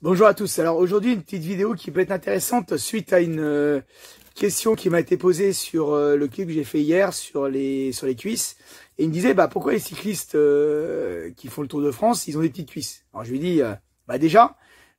Bonjour à tous. Alors aujourd'hui, une petite vidéo qui peut être intéressante suite à une question qui m'a été posée sur le clip que j'ai fait hier sur les cuisses. Et il me disait, pourquoi les cyclistes qui font le Tour de France, ils ont des petites cuisses? Alors je lui dis, déjà,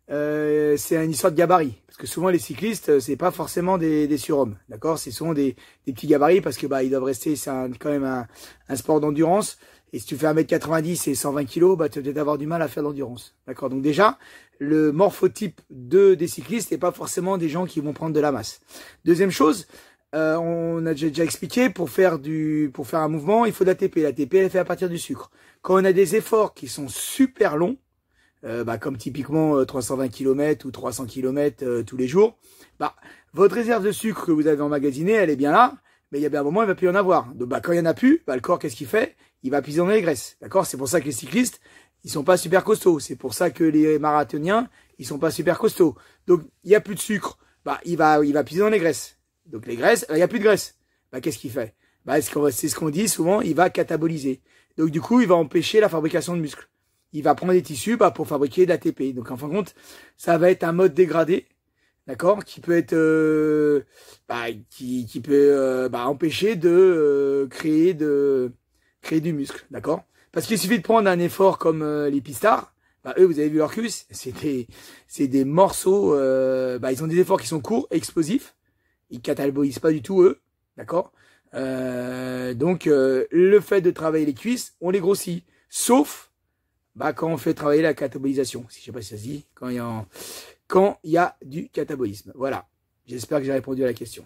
c'est une histoire de gabarit. Parce que souvent les cyclistes, c'est pas forcément des surhommes, d'accord? C'est souvent des petits gabarits parce que ils doivent rester, c'est quand même un sport d'endurance. Et si tu fais 1m90 et 120 kg, tu vas peut-être avoir du mal à faire l'endurance. D'accord? Donc déjà, le morphotype des cyclistes n'est pas forcément des gens qui vont prendre de la masse. Deuxième chose, on a déjà expliqué, pour faire un mouvement, il faut de l'ATP. L'ATP, elle est faite à partir du sucre. Quand on a des efforts qui sont super longs, comme typiquement 320 km ou 300 km tous les jours, votre réserve de sucre que vous avez emmagasinée, elle est bien là, mais il y a bien un moment, il va plus y en avoir. Donc, quand il y en a plus, le corps, qu'est-ce qu'il fait? Il va puiser dans les graisses. D'accord? C'est pour ça que les cyclistes, ils sont pas super costauds. C'est pour ça que les marathoniens, ils sont pas super costauds. Donc, il y a plus de sucre. Il va puiser dans les graisses. Donc, les graisses, il y a plus de graisse. Qu'est-ce qu'il fait? C'est ce qu'on dit souvent, il va cataboliser. Donc, du coup, il va empêcher la fabrication de muscles. Il va prendre des tissus, pour fabriquer de l'ATP. Donc, en fin de compte, ça va être un mode dégradé. D'accord, qui peut être qui peut empêcher de créer du muscle, d'accord? Parce qu'il suffit de prendre un effort comme les pistards, eux vous avez vu leurs cuisses, c'est des morceaux, ils ont des efforts qui sont courts, explosifs, ils catabolisent pas du tout eux, d'accord? Donc le fait de travailler les cuisses, on les grossit, sauf quand on fait travailler la catabolisation, si je sais pas si ça se dit, quand il y a du catabolisme. Voilà. J'espère que j'ai répondu à la question.